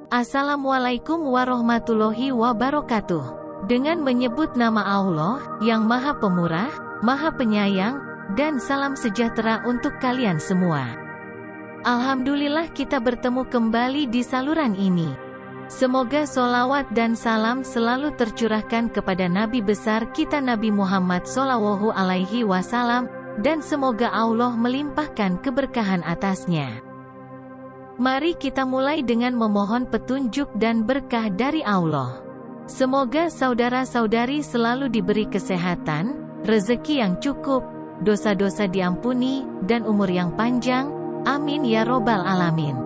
Assalamualaikum warahmatullahi wabarakatuh. Dengan menyebut nama Allah, yang Maha Pemurah, Maha Penyayang, dan salam sejahtera untuk kalian semua. Alhamdulillah kita bertemu kembali di saluran ini. Semoga solawat dan salam selalu tercurahkan kepada Nabi besar kita Nabi Muhammad SAW, dan semoga Allah melimpahkan keberkahan atasnya. Mari kita mulai dengan memohon petunjuk dan berkah dari Allah. Semoga saudara-saudari selalu diberi kesehatan, rezeki yang cukup, dosa-dosa diampuni, dan umur yang panjang. Amin ya robbal alamin.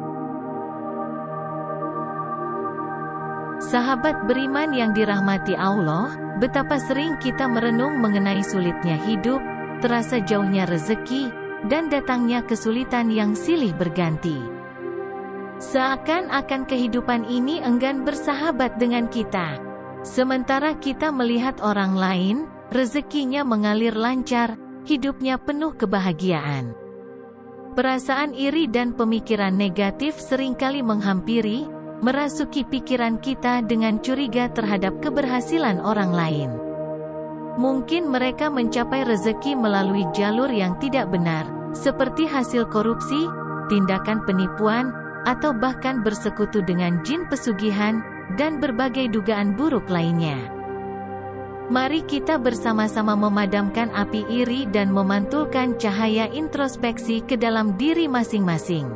Sahabat beriman yang dirahmati Allah, betapa sering kita merenung mengenai sulitnya hidup, terasa jauhnya rezeki, dan datangnya kesulitan yang silih berganti. Seakan-akan kehidupan ini enggan bersahabat dengan kita. Sementara kita melihat orang lain, rezekinya mengalir lancar, hidupnya penuh kebahagiaan. Perasaan iri dan pemikiran negatif seringkali menghampiri, merasuki pikiran kita dengan curiga terhadap keberhasilan orang lain. Mungkin mereka mencapai rezeki melalui jalur yang tidak benar, seperti hasil korupsi, tindakan penipuan, atau bahkan bersekutu dengan jin pesugihan, dan berbagai dugaan buruk lainnya. Mari kita bersama-sama memadamkan api iri dan memantulkan cahaya introspeksi ke dalam diri masing-masing.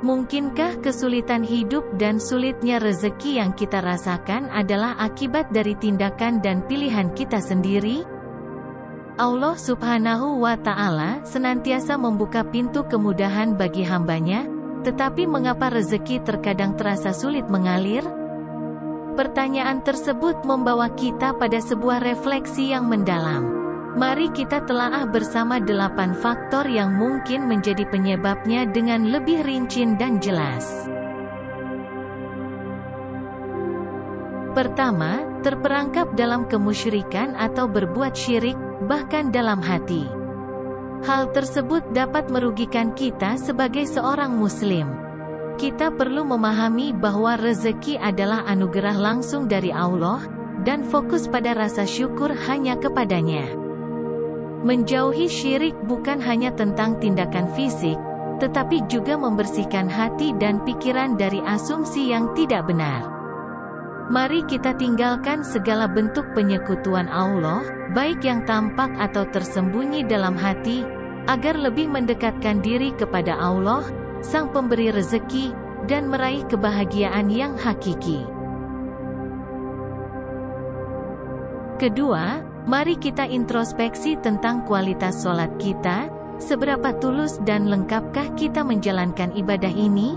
Mungkinkah kesulitan hidup dan sulitnya rezeki yang kita rasakan adalah akibat dari tindakan dan pilihan kita sendiri? Allah Subhanahu wa Ta'ala senantiasa membuka pintu kemudahan bagi hambanya, tetapi mengapa rezeki terkadang terasa sulit mengalir? Pertanyaan tersebut membawa kita pada sebuah refleksi yang mendalam. Mari kita telaah bersama 8 faktor yang mungkin menjadi penyebabnya dengan lebih rinci dan jelas. Pertama, terperangkap dalam kemusyrikan atau berbuat syirik, bahkan dalam hati. Hal tersebut dapat merugikan kita sebagai seorang muslim. Kita perlu memahami bahwa rezeki adalah anugerah langsung dari Allah, dan fokus pada rasa syukur hanya kepadanya. Menjauhi syirik bukan hanya tentang tindakan fisik, tetapi juga membersihkan hati dan pikiran dari asumsi yang tidak benar. Mari kita tinggalkan segala bentuk penyekutuan Allah, baik yang tampak atau tersembunyi dalam hati, agar lebih mendekatkan diri kepada Allah, Sang Pemberi rezeki, dan meraih kebahagiaan yang hakiki. Kedua, mari kita introspeksi tentang kualitas sholat kita, seberapa tulus dan lengkapkah kita menjalankan ibadah ini?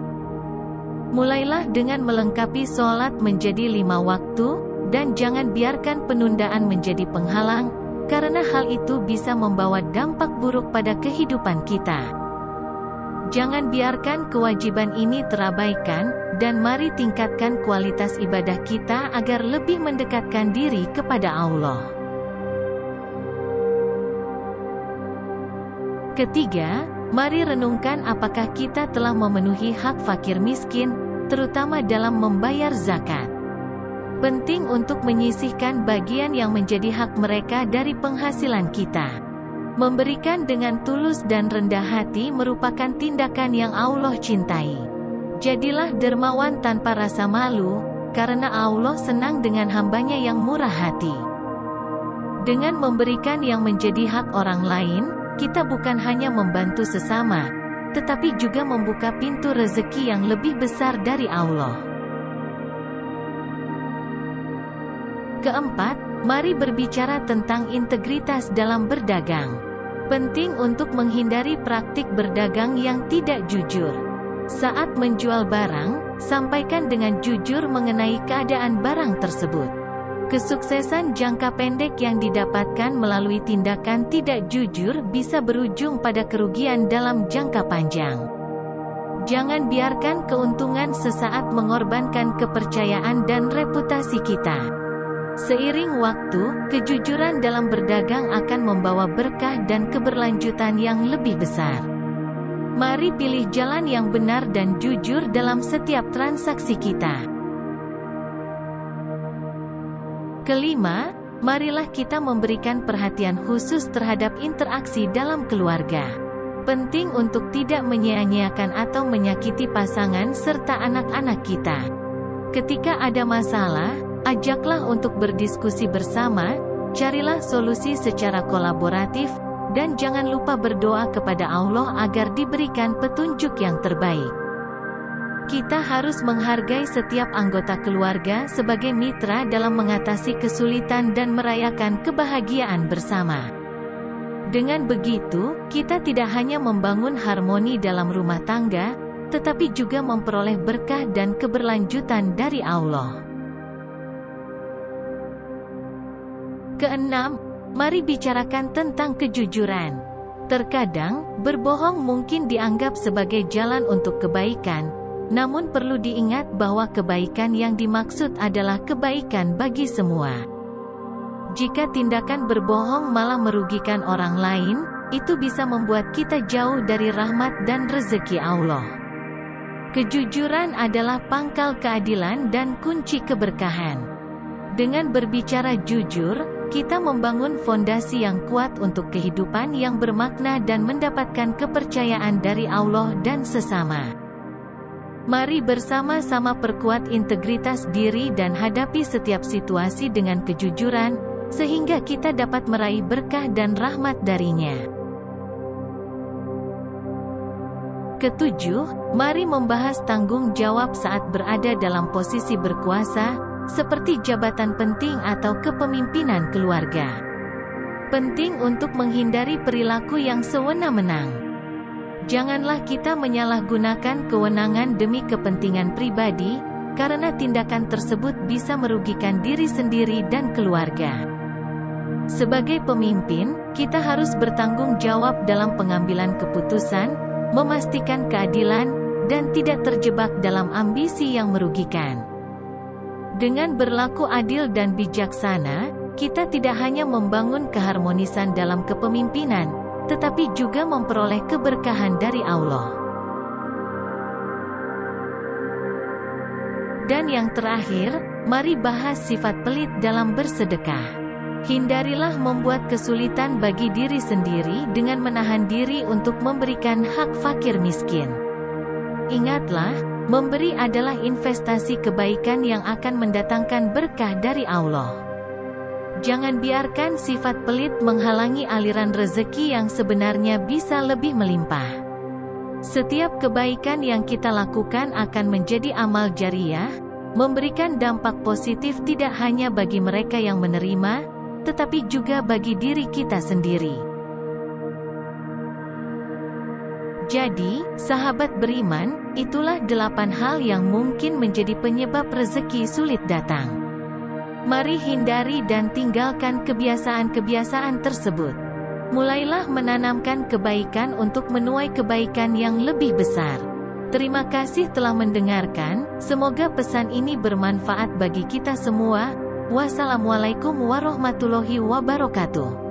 Mulailah dengan melengkapi sholat menjadi 5 waktu, dan jangan biarkan penundaan menjadi penghalang, karena hal itu bisa membawa dampak buruk pada kehidupan kita. Jangan biarkan kewajiban ini terabaikan, dan mari tingkatkan kualitas ibadah kita agar lebih mendekatkan diri kepada Allah. Ketiga, mari renungkan apakah kita telah memenuhi hak fakir miskin, terutama dalam membayar zakat. Penting untuk menyisihkan bagian yang menjadi hak mereka dari penghasilan kita. Memberikan dengan tulus dan rendah hati merupakan tindakan yang Allah cintai. Jadilah dermawan tanpa rasa malu, karena Allah senang dengan hambanya yang murah hati. Dengan memberikan yang menjadi hak orang lain, kita bukan hanya membantu sesama, tetapi juga membuka pintu rezeki yang lebih besar dari Allah. Keempat, mari berbicara tentang integritas dalam berdagang. Penting untuk menghindari praktik berdagang yang tidak jujur. Saat menjual barang, sampaikan dengan jujur mengenai keadaan barang tersebut. Kesuksesan jangka pendek yang didapatkan melalui tindakan tidak jujur bisa berujung pada kerugian dalam jangka panjang. Jangan biarkan keuntungan sesaat mengorbankan kepercayaan dan reputasi kita. Seiring waktu, kejujuran dalam berdagang akan membawa berkah dan keberlanjutan yang lebih besar. Mari pilih jalan yang benar dan jujur dalam setiap transaksi kita. Kelima, marilah kita memberikan perhatian khusus terhadap interaksi dalam keluarga. Penting untuk tidak menyia-nyiakan atau menyakiti pasangan serta anak-anak kita. Ketika ada masalah, ajaklah untuk berdiskusi bersama, carilah solusi secara kolaboratif, dan jangan lupa berdoa kepada Allah agar diberikan petunjuk yang terbaik. Kita harus menghargai setiap anggota keluarga sebagai mitra dalam mengatasi kesulitan dan merayakan kebahagiaan bersama. Dengan begitu, kita tidak hanya membangun harmoni dalam rumah tangga, tetapi juga memperoleh berkah dan keberlanjutan dari Allah. Keenam, mari bicarakan tentang kejujuran. Terkadang, berbohong mungkin dianggap sebagai jalan untuk kebaikan, namun perlu diingat bahwa kebaikan yang dimaksud adalah kebaikan bagi semua. Jika tindakan berbohong malah merugikan orang lain, itu bisa membuat kita jauh dari rahmat dan rezeki Allah. Kejujuran adalah pangkal keadilan dan kunci keberkahan. Dengan berbicara jujur, kita membangun fondasi yang kuat untuk kehidupan yang bermakna dan mendapatkan kepercayaan dari Allah dan sesama. Mari bersama-sama perkuat integritas diri dan hadapi setiap situasi dengan kejujuran, sehingga kita dapat meraih berkah dan rahmat darinya. Ketujuh, mari membahas tanggung jawab saat berada dalam posisi berkuasa, seperti jabatan penting atau kepemimpinan keluarga. Penting untuk menghindari perilaku yang sewenang-wenang. Janganlah kita menyalahgunakan kewenangan demi kepentingan pribadi, karena tindakan tersebut bisa merugikan diri sendiri dan keluarga. Sebagai pemimpin, kita harus bertanggung jawab dalam pengambilan keputusan, memastikan keadilan, dan tidak terjebak dalam ambisi yang merugikan. Dengan berlaku adil dan bijaksana, kita tidak hanya membangun keharmonisan dalam kepemimpinan, tetapi juga memperoleh keberkahan dari Allah. Dan yang terakhir, mari bahas sifat pelit dalam bersedekah. Hindarilah membuat kesulitan bagi diri sendiri dengan menahan diri untuk memberikan hak fakir miskin. Ingatlah, memberi adalah investasi kebaikan yang akan mendatangkan berkah dari Allah. Jangan biarkan sifat pelit menghalangi aliran rezeki yang sebenarnya bisa lebih melimpah. Setiap kebaikan yang kita lakukan akan menjadi amal jariah, memberikan dampak positif tidak hanya bagi mereka yang menerima, tetapi juga bagi diri kita sendiri. Jadi, sahabat beriman, itulah 8 hal yang mungkin menjadi penyebab rezeki sulit datang. Mari hindari dan tinggalkan kebiasaan-kebiasaan tersebut. Mulailah menanamkan kebaikan untuk menuai kebaikan yang lebih besar. Terima kasih telah mendengarkan, semoga pesan ini bermanfaat bagi kita semua. Wassalamualaikum warahmatullahi wabarakatuh.